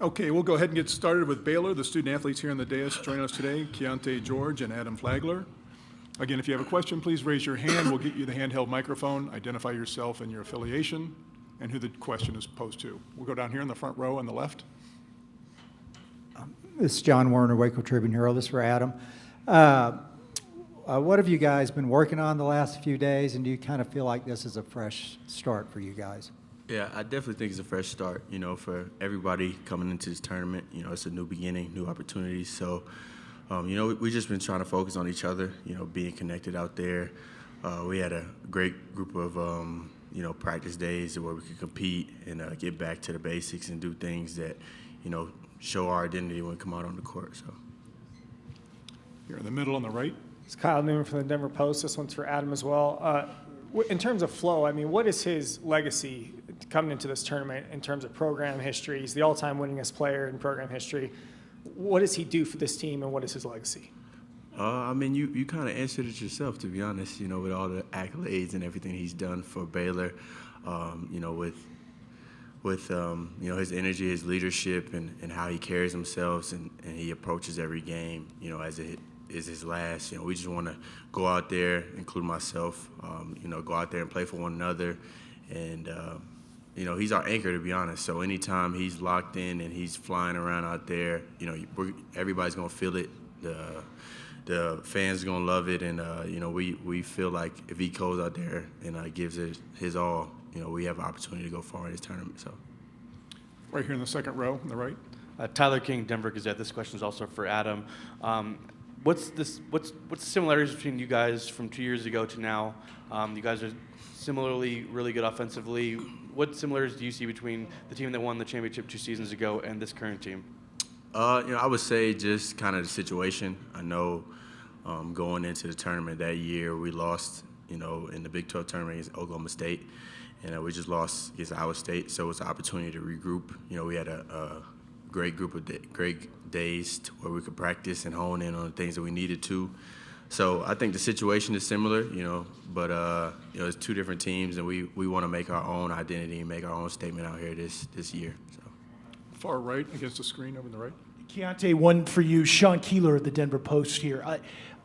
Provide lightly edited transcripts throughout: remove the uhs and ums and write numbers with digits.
Okay, we'll go ahead and get started with Baylor. The student athletes here on the dais joining us today, Keontae George and Adam Flagler. Again, if you have a question, please raise your hand. We'll get you the handheld microphone. Identify yourself and your affiliation and who the question is posed to. We'll go down here in the front row on the left. This is John Warner, Waco Tribune Herald. This is for Adam. What have you guys been working on the last few days, and do you kind of feel like this is a fresh start for you guys? Yeah, I definitely think it's a fresh start, for everybody coming into this tournament. It's a new beginning, new opportunities. So, we've just been trying to focus on each other, being connected out there. We had a great group of, practice days where we could compete and get back to the basics and do things that, show our identity when we come out on the court. So, Here in the middle on the right. It's Kyle Newman from the Denver Post. This one's for Adam as well. In terms of Flo, what is his legacy coming into this tournament in terms of program history? He's the all-time winningest player in program history. What does he do for this team, and what is his legacy? You kind of answered it yourself, to be honest, with all the accolades and everything he's done for Baylor, with his energy, his leadership, and how he carries himself and he approaches every game, as it is his last. We just want to go out there, including myself, go out there and play for one another. And, he's our anchor, to be honest. So anytime he's locked in and he's flying around out there, everybody's going to feel it. The fans are going to love it. And, we feel like if he goes out there and gives it his all, we have an opportunity to go far in this tournament. So, Right here in the second row on the right. Tyler King, Denver Gazette. This question is also for Adam. What's the similarities between you guys from 2 years ago to now? You guys are similarly really good offensively. What similarities do you see between the team that won the championship 2 seasons ago and this current team? I would say just kind of the situation. I know going into the tournament that year, we lost, in the Big 12 tournament against Oklahoma State, and we just lost against Iowa State. So it's an opportunity to regroup. We had a great group of great days to where we could practice and hone in on the things that we needed to. So I think the situation is similar, but it's two different teams, and we want to make our own identity and make our own statement out here this year. So. Far right against the screen over on the right. Keontae, one for you. Sean Keeler of the Denver Post here.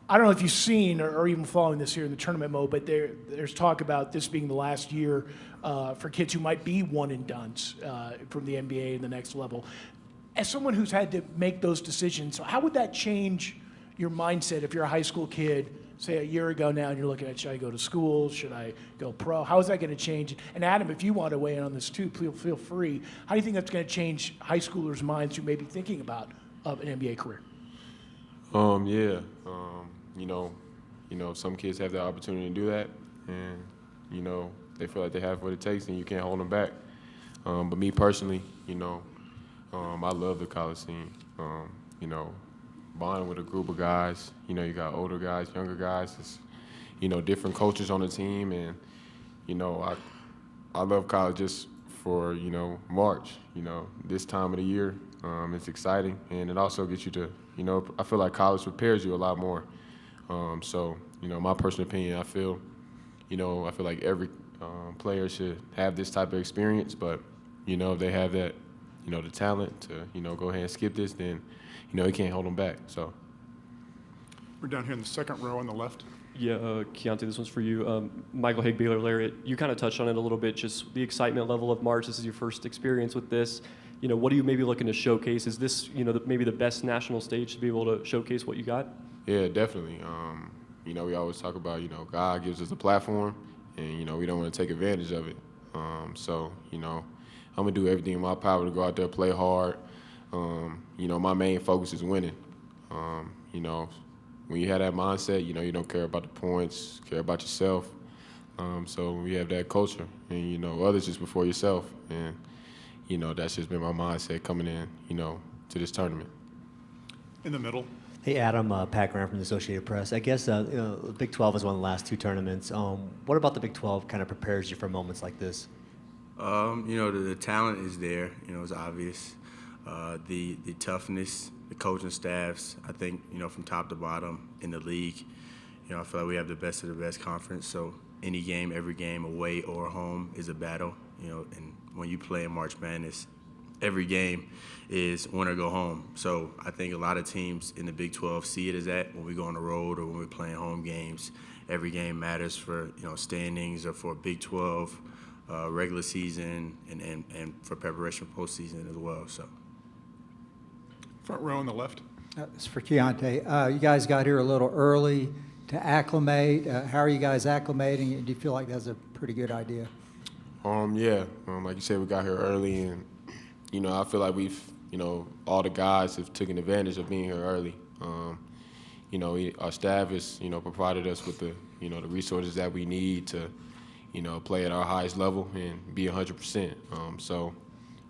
I don't know if you've seen or even following this here in the tournament mode, but there's talk about this being the last year for kids who might be one-and-dones from the NBA and the next level. As someone who's had to make those decisions, how would that change your mindset if you're a high school kid, say a year ago now, and you're looking at, should I go to school? Should I go pro? How is that going to change? And Adam, if you want to weigh in on this too, feel free. How do you think that's going to change high schoolers' minds who may be thinking about an NBA career? Some kids have the opportunity to do that, and, they feel like they have what it takes, and you can't hold them back. But me personally, I love the college scene. Bonding with a group of guys, you got older guys, younger guys, it's, different coaches on the team, and, I love college just for, March, this time of the year. It's exciting, and it also gets you to, I feel like college prepares you a lot more. So, my personal opinion, I feel like every player should have this type of experience, but, if they have that, the talent to, go ahead and skip this, then, it can't hold them back. So. We're down here in the second row on the left. Yeah, Keontae, this one's for you. Michael Haig, Baylor Lariat, you kind of touched on it a little bit, just the excitement level of March. This is your first experience with this. What are you maybe looking to showcase? Is this, maybe the best national stage to be able to showcase what you got? Yeah, definitely. We always talk about, God gives us a platform, and, we don't want to take advantage of it. So, I'm going to do everything in my power to go out there, play hard. My main focus is winning. When you have that mindset, you don't care about the points, care about yourself. So we have that culture, and, others just before yourself. And, that's just been my mindset coming in, to this tournament. In the middle. Hey, Adam, Pat Graham from the Associated Press. I guess the Big 12 has won the last 2 tournaments. What about the Big 12 kind of prepares you for moments like this? The talent is there. It's obvious. The toughness, the coaching staffs, I think, from top to bottom in the league, I feel like we have the best of the best conference. So any game, every game, away or home, is a battle. And when you play in March Madness, every game is win or go home. So I think a lot of teams in the Big 12 see it as that when we go on the road or when we're playing home games. Every game matters for standings or for Big 12 regular season and for preparation for postseason as well. So Front row on the left. It's for Keontae. You guys got here a little early to acclimate. How are you guys acclimating? Do you feel like that's a pretty good idea? Yeah. Like you said, we got here early, and I feel like we've, all the guys have taken advantage of being here early. Our staff has, provided us with the, the resources that we need to, play at our highest level and be 100%. So,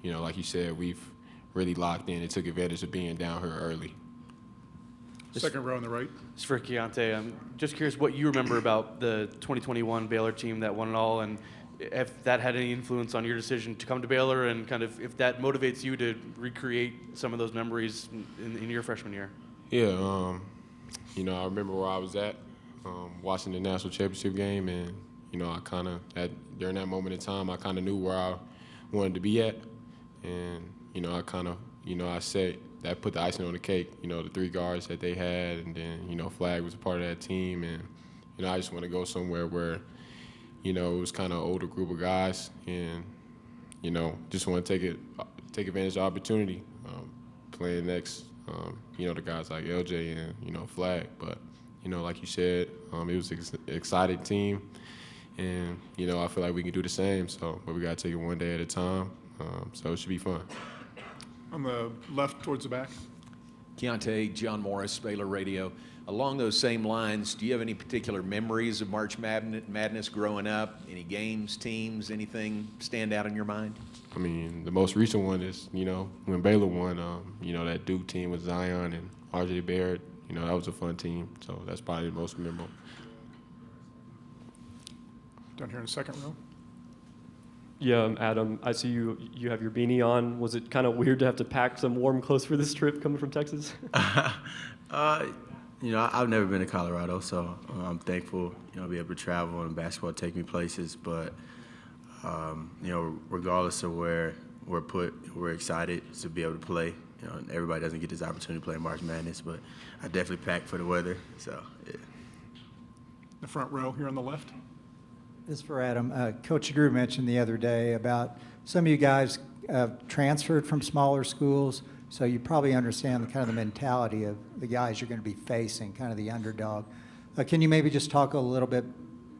like you said, we've really locked in and took advantage of being down here early. Second row on the right. It's for Keontae. I'm just curious what you remember about the 2021 Baylor team that won it all, and if that had any influence on your decision to come to Baylor, and kind of if that motivates you to recreate some of those memories in your freshman year. Yeah, I remember where I was at, watching the national championship game, and I kind of during that moment in time, I kind of knew where I wanted to be at, and I kind of I said that put the icing on the cake. The 3 guards that they had, and then Flag was a part of that team, and I just want to go somewhere where it was kind of an older group of guys, and just want to take advantage of the opportunity, playing next. The guys like LJ and Flag, but like you said, it was an exciting team, and I feel like we can do the same. So, but we got to take it one day at a time. So it should be fun. On the left towards the back. Keontae, John Morris, Baylor Radio. Along those same lines, do you have any particular memories of March Madness growing up? Any games, teams, anything stand out in your mind? I mean, the most recent one is, when Baylor won, that Duke team with Zion and R.J. Barrett. That was a fun team. So that's probably the most memorable. Down here in the second row. Yeah, Adam, I see you have your beanie on. Was it kind of weird to have to pack some warm clothes for this trip coming from Texas? I've never been to Colorado, so I'm thankful, to be able to travel and basketball take me places. But, regardless of where we're put, we're excited to be able to play. Everybody doesn't get this opportunity to play March Madness, but I definitely packed for the weather. So, yeah. The front row here on the left. This is for Adam. Coach Drew mentioned the other day about some of you guys transferred from smaller schools, so you probably understand the kind of the mentality of the guys you're going to be facing, kind of the underdog. Can you maybe just talk a little bit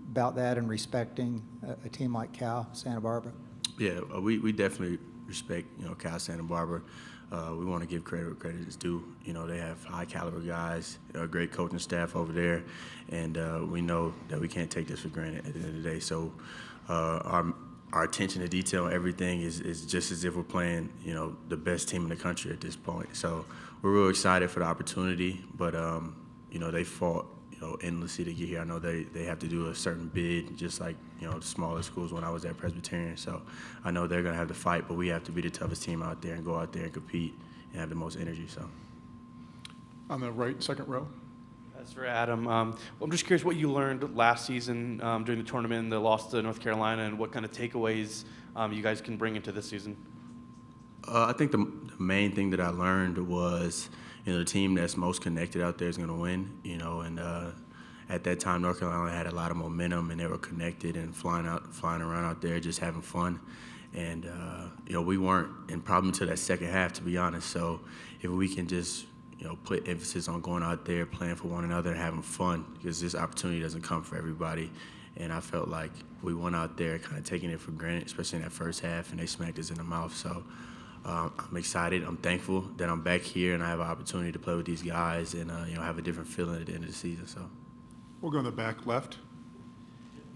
about that and respecting a team like Cal Santa Barbara? Yeah, we definitely respect, Cal Santa Barbara. We want to give credit where credit is due. They have high caliber guys, a great coaching staff over there, and we know that we can't take this for granted at the end of the day. So our attention to detail and everything is just as if we're playing, the best team in the country at this point. So we're real excited for the opportunity, but they fought, endlessly to get here. I know they have to do a certain bid, just like, the smaller schools when I was at Presbyterian. So I know they're going to have to fight, but we have to be the toughest team out there and go out there and compete and have the most energy. So On the right, second row. That's for Adam. I'm just curious what you learned last season during the tournament, the loss to North Carolina, and what kind of takeaways you guys can bring into this season. I think the main thing that I learned was, the team that's most connected out there is going to win, and at that time, North Carolina had a lot of momentum, and they were connected and flying around out there, just having fun. And, we weren't, and probably until that second half, to be honest. So if we can just, put emphasis on going out there, playing for one another, and having fun, because this opportunity doesn't come for everybody. And I felt like we went out there kind of taking it for granted, especially in that first half, and they smacked us in the mouth. So I'm excited. I'm thankful that I'm back here and I have an opportunity to play with these guys and, have a different feeling at the end of the season. So We'll go in the back left.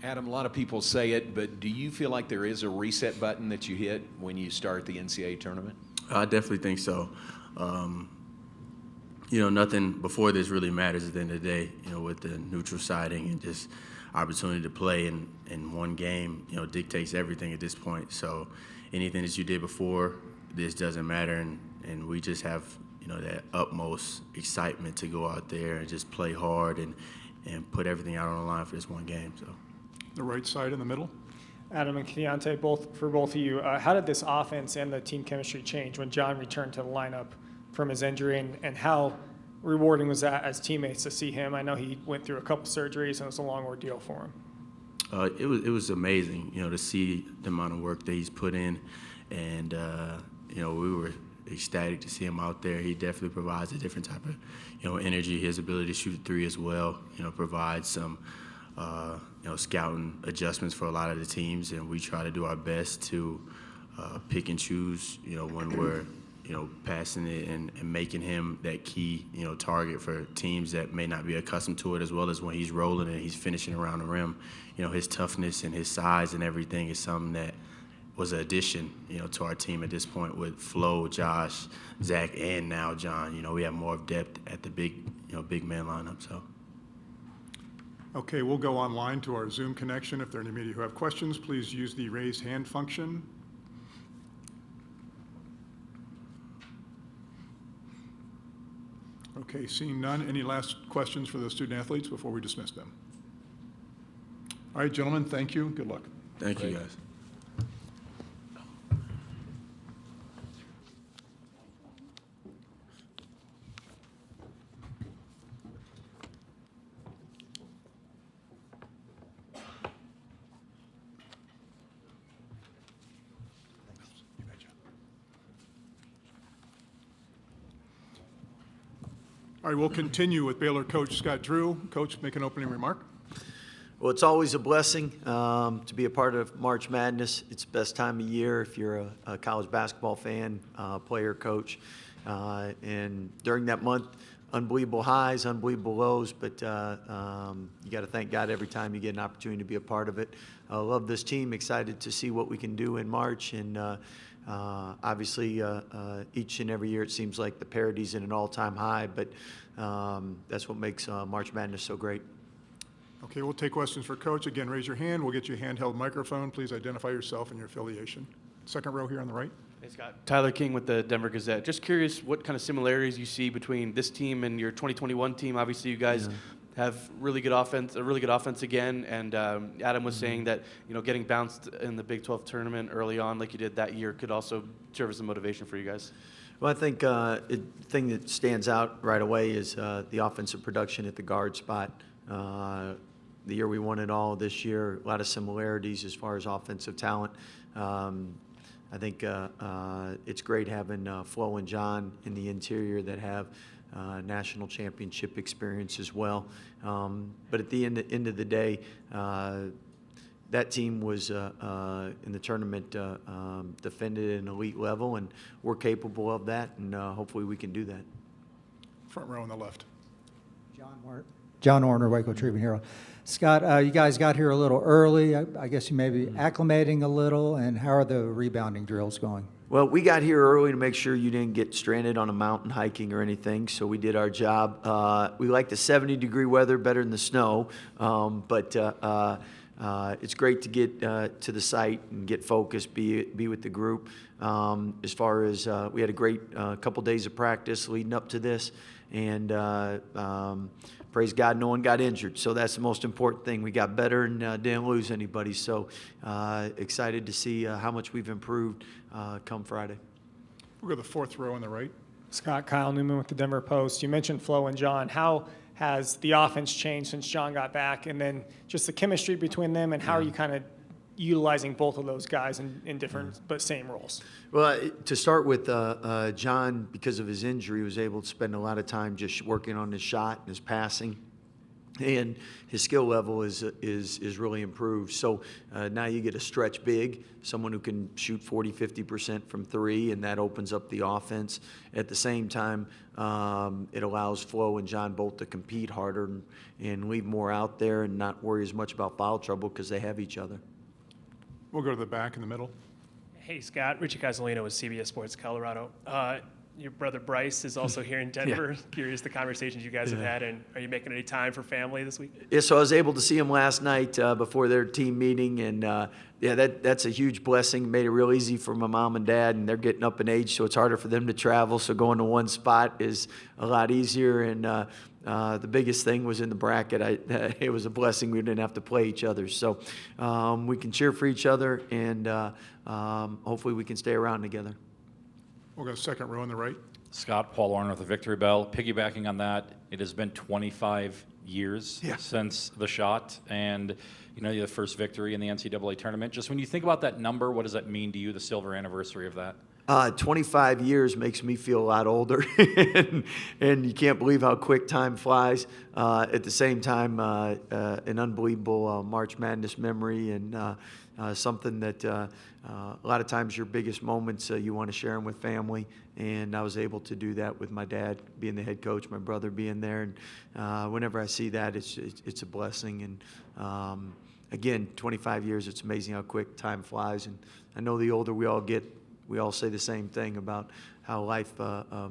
Adam, a lot of people say it, but do you feel like there is a reset button that you hit when you start the NCAA tournament? I definitely think so. Nothing before this really matters at the end of the day, with the neutral siding and just opportunity to play in one game, dictates everything at this point. So anything that you did before this doesn't matter, and we just have, that utmost excitement to go out there and just play hard and put everything out on the line for this one game. So The right side in the middle. Adam and Keontae, for both of you, how did this offense and the team chemistry change when John returned to the lineup from his injury, and how rewarding was that as teammates to see him? I know he went through a couple surgeries and it was a long ordeal for him. It was amazing, to see the amount of work that he's put in, and we were ecstatic to see him out there. He definitely provides a different type of energy. His ability to shoot three as well, provides some scouting adjustments for a lot of the teams, and we try to do our best to pick and choose, when we're passing it and making him that key, target for teams that may not be accustomed to it, as well as when he's rolling and he's finishing around the rim. His toughness and his size and everything is something that was an addition, to our team at this point with Flo, Josh, Zach, and now John. We have more depth at the big man lineup. So. Okay, we'll go online to our Zoom connection. If there are any media who have questions, please use the raise hand function. Okay, seeing none, any last questions for the student athletes before we dismiss them? All right, gentlemen, thank you. Good luck. Thank you, guys. All right, we'll continue with Baylor coach Scott Drew. Coach, make an opening remark. Well, it's always a blessing to be a part of March Madness. It's the best time of year if you're a college basketball fan, player, coach. And during that month, unbelievable highs, unbelievable lows, but you got to thank God every time you get an opportunity to be a part of it. I love this team, excited to see what we can do in March. And obviously, each and every year it seems like the parity's in an all-time high, but that's what makes March Madness so great. Okay, we'll take questions for Coach. Again, raise your hand. We'll get you a handheld microphone. Please identify yourself and your affiliation. Second row here on the right. Hey, Scott. Tyler King with the Denver Gazette. Just curious what kind of similarities you see between this team and your 2021 team. Obviously, you guys have a really good offense again. And Adam was saying that, getting bounced in the Big 12 tournament early on like you did that year could also serve as a motivation for you guys. Well, I think the thing that stands out right away is the offensive production at the guard spot. The year we won it all, this year, a lot of similarities as far as offensive talent. I think it's great having Flo and John in the interior that have national championship experience as well. But at the end of the day, that team was in the tournament defended at an elite level, and we're capable of that, and hopefully we can do that. Front row on the left. John Warner, Waco Tribune Hero. Scott, you guys got here a little early. I guess you may be acclimating a little, and how are the rebounding drills going? Well, we got here early to make sure you didn't get stranded on a mountain hiking or anything, so we did our job. We like the 70-degree weather better than the snow, but it's great to get to the site and get focused, be with the group. As far as we had a great couple days of practice leading up to this, and praise God, no one got injured. So that's the most important thing. We got better and didn't lose anybody. So excited to see how much we've improved come Friday. We'll go to the fourth row on the right. Scott, Kyle Newman with the Denver Post. You mentioned Flo and John. How has the offense changed since John got back? And then just the chemistry between them, and how are you kind of utilizing both of those guys in different but same roles? Well, to start with, John, because of his injury, was able to spend a lot of time just working on his shot and his passing, and his skill level is really improved. So now you get a stretch big, someone who can shoot 40, 50% from three, and that opens up the offense. At the same time, it allows Flo and John both to compete harder and leave more out there and not worry as much about foul trouble because they have each other. We'll go to the back in the middle. Hey, Scott. Richie Casalino with CBS Sports Colorado. your brother Bryce is also here in Denver. Curious the conversations you guys have had, and are you making any time for family this week? Yeah, so I was able to see him last night before their team meeting, and that's a huge blessing. Made it real easy for my mom and dad, and they're getting up in age, so it's harder for them to travel. So going to one spot is a lot easier, and the biggest thing was in the bracket. It was a blessing we didn't have to play each other. So we can cheer for each other, and hopefully we can stay around together. We'll go second row on the right. Scott, Paul Warner with the Victory Bell. Piggybacking on that, it has been 25 years since the shot, and the first victory in the NCAA tournament. Just when you think about that number, what does that mean to you, the silver anniversary of that? 25 years makes me feel a lot older, and you can't believe how quick time flies. At the same time, an unbelievable March Madness memory, and something that a lot of times your biggest moments, you want to share them with family, and I was able to do that with my dad being the head coach, my brother being there, and whenever I see that, it's a blessing. And again, 25 years, it's amazing how quick time flies, and I know the older we all get, we all say the same thing about how life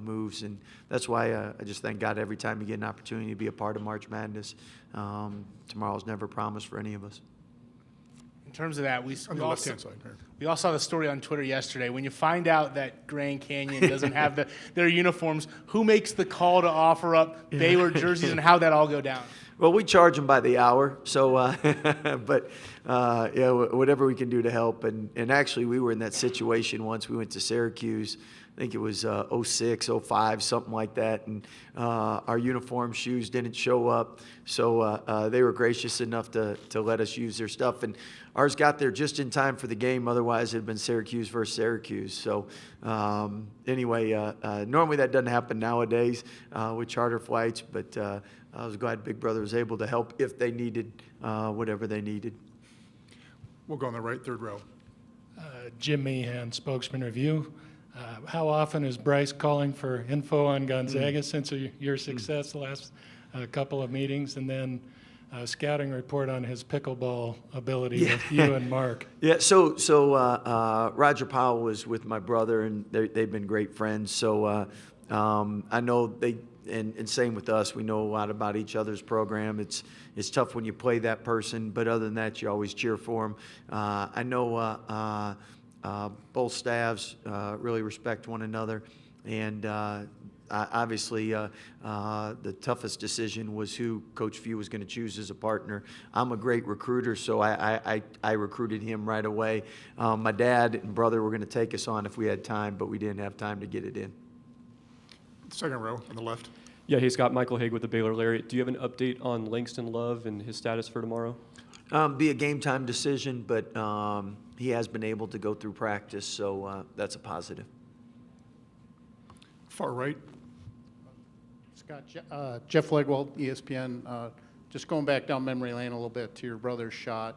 moves, and that's why I just thank God every time you get an opportunity to be a part of March Madness. Tomorrow's never promised for any of us. In terms of that, we On the all left-hand side. Right. we all saw the story on Twitter yesterday. When you find out that Grand Canyon doesn't have their uniforms, who makes the call to offer up Baylor jerseys, and how'd that all go down? Well, we charge them by the hour, so but whatever we can do to help. And actually, we were in that situation once. We went to Syracuse. I think it was 06, 05, something like that, and our uniform shoes didn't show up, so they were gracious enough to let us use their stuff, and ours got there just in time for the game. Otherwise, it had been Syracuse versus Syracuse. So anyway, normally that doesn't happen nowadays with charter flights, but I was glad Big Brother was able to help if they needed whatever they needed. We'll go on the right, third row. Jim Meehan, Spokesman Review. How often is Bryce calling for info on Gonzaga since your success the last couple of meetings? And then a scouting report on his pickleball ability with you and Mark. Yeah, so Roger Powell was with my brother, and they've been great friends. So I know they, and same with us, we know a lot about each other's program. It's tough when you play that person, but other than that, you always cheer for them. I know both staffs really respect one another, and obviously the toughest decision was who Coach Few was going to choose as a partner. I'm a great recruiter, so I recruited him right away. My dad and brother were going to take us on if we had time, but we didn't have time to get it in. Second row on the left. Yeah, hey Scott, Michael Haig with the Baylor Lariat. Do you have an update on Langston Love and his status for tomorrow? Be a game time decision, but he has been able to go through practice, so that's a positive. Far right. Scott, Jeff Legwald, ESPN. Just going back down memory lane a little bit to your brother's shot.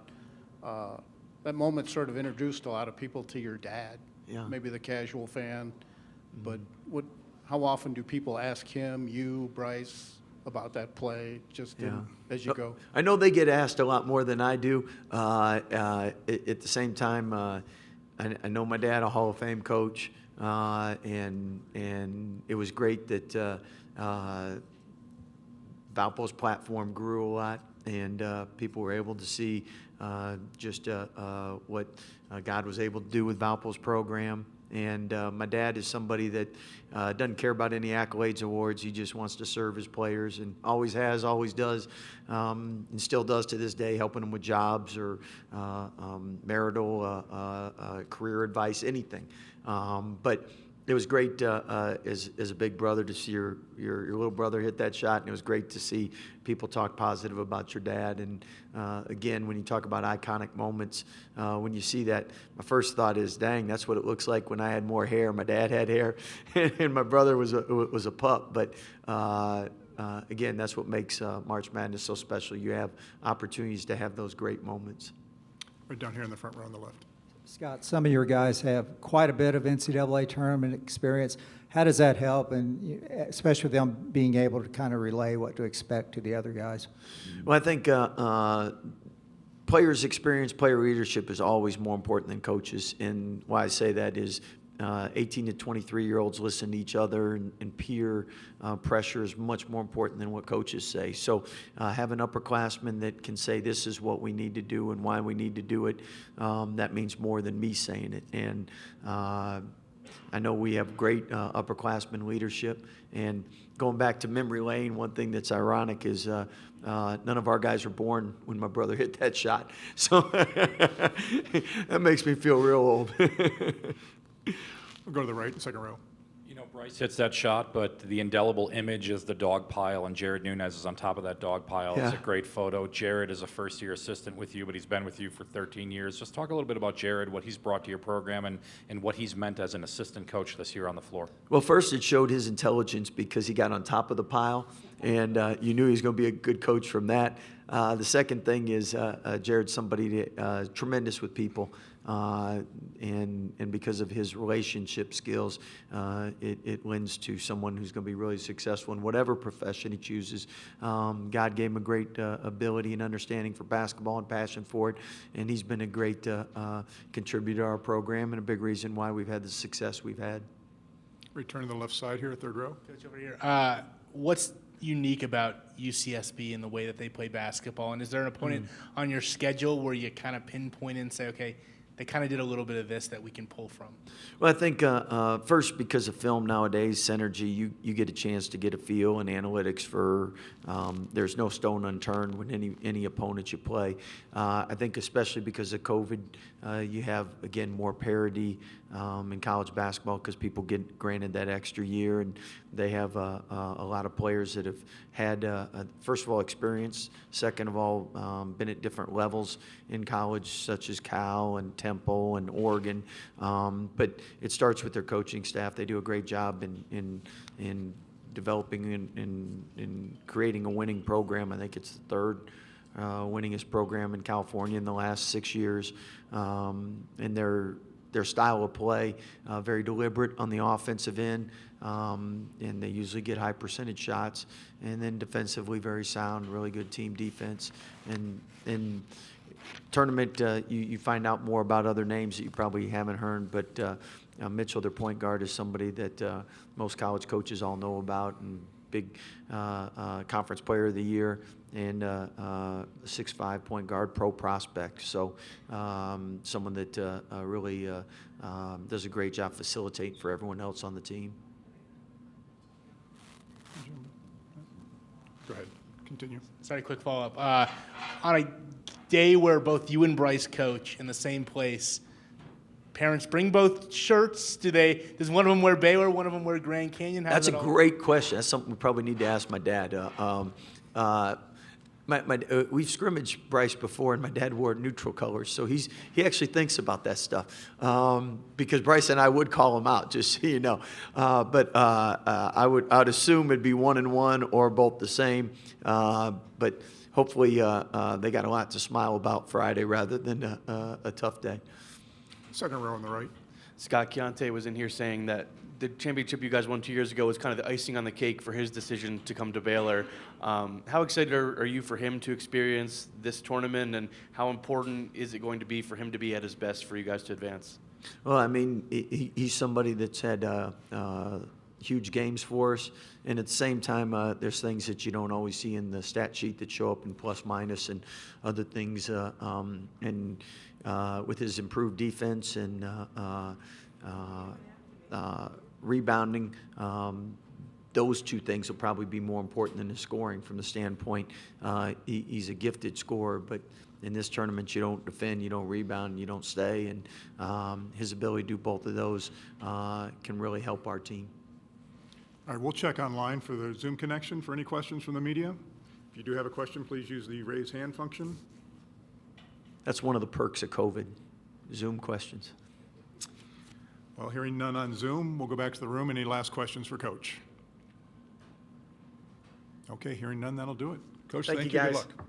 That moment sort of introduced a lot of people to your dad. Yeah. Maybe the casual fan, but how often do people ask him, you, Bryce, about that play, just as you go? I know they get asked a lot more than I do. At the same time, I know my dad, a Hall of Fame coach, and it was great that Valpo's platform grew a lot, and people were able to see just what God was able to do with Valpo's program. And my dad is somebody that doesn't care about any accolades, awards. He just wants to serve his players, and always has, always does, and still does to this day, helping them with jobs or marital career advice, anything. But it was great as a big brother to see your little brother hit that shot, and it was great to see people talk positive about your dad. And again, when you talk about iconic moments, when you see that, my first thought is, dang, that's what it looks like when I had more hair. My dad had hair, and my brother was a pup. But again, that's what makes March Madness so special. You have opportunities to have those great moments. Right down here in the front row on the left. Scott, some of your guys have quite a bit of NCAA tournament experience. How does that help, and especially with them being able to kind of relay what to expect to the other guys? Well, I think players' experience, player leadership is always more important than coaches. And why I say that is 18 to 23-year-olds listen to each other, and peer pressure is much more important than what coaches say. So having upperclassmen that can say this is what we need to do and why we need to do it, that means more than me saying it. And I know we have great upperclassmen leadership. And going back to memory lane, one thing that's ironic is none of our guys were born when my brother hit that shot. So that makes me feel real old. We'll go to the right, second row. You know, Bryce hits that shot, but the indelible image is the dog pile, and Jared Nunez is on top of that dog pile. It's a great photo. Jared is a first-year assistant with you, but he's been with you for 13 years. Just talk a little bit about Jared, what he's brought to your program, and what he's meant as an assistant coach this year on the floor. Well, first it showed his intelligence because he got on top of the pile, and you knew he was going to be a good coach from that. The second thing is Jared's somebody that, tremendous with people, and because of his relationship skills, it lends to someone who's going to be really successful in whatever profession he chooses. God gave him a great ability and understanding for basketball and passion for it, and he's been a great contributor to our program and a big reason why we've had the success we've had. Return to the left side here, third row. Coach, over here. What's unique about UCSB and the way that they play basketball? And is there an opponent on your schedule where you kind of pinpoint and say, okay, they kind of did a little bit of this that we can pull from? Well, I think first, because of film nowadays, Synergy, you get a chance to get a feel and analytics for there's no stone unturned when any opponent you play. I think especially because of COVID, you have, again, more parity in college basketball because people get granted that extra year, and they have a lot of players that have had, first of all, experience, second of all, been at different levels in college, such as Cal and Temple and Oregon. But it starts with their coaching staff. They do a great job in developing and creating a winning program. I think it's the third winningest program in California in the last 6 years. And their style of play, very deliberate on the offensive end, and they usually get high percentage shots. And then defensively, very sound, really good team defense. And tournament, you find out more about other names that you probably haven't heard, but Mitchell, their point guard, is somebody that most college coaches all know about, and big conference player of the year, and 6'5" point guard, pro prospect. So someone that really does a great job facilitating for everyone else on the team. Go ahead, continue. Sorry, quick follow-up. On a day where both you and Bryce coach in the same place, parents bring both shirts? Does one of them wear Baylor, one of them wear Grand Canyon? That's a great question. That's something we probably need to ask my dad. We've scrimmaged Bryce before, and my dad wore neutral colors, so he actually thinks about that stuff. Because Bryce and I would call him out, just so you know. But I'd assume it'd be 1 and 1 or both the same. But hopefully they got a lot to smile about Friday rather than a tough day. Second row on the right. Scott Chiante was in here saying that the championship you guys won 2 years ago was kind of the icing on the cake for his decision to come to Baylor. How excited are you for him to experience this tournament, and how important is it going to be for him to be at his best for you guys to advance? Well, I mean, he's somebody that's had huge games for us, and at the same time, there's things that you don't always see in the stat sheet that show up in plus minus and other things. And with his improved defense and rebounding, those two things will probably be more important than the scoring from the standpoint. He's a gifted scorer, but in this tournament, you don't defend, you don't rebound, you don't stay, and his ability to do both of those can really help our team. All right, we'll check online for the Zoom connection for any questions from the media. If you do have a question, please use the raise hand function. That's one of the perks of COVID, Zoom questions. Well, hearing none on Zoom, we'll go back to the room. Any last questions for Coach? Okay, hearing none, that'll do it. Coach, thank you. Guys. Good luck.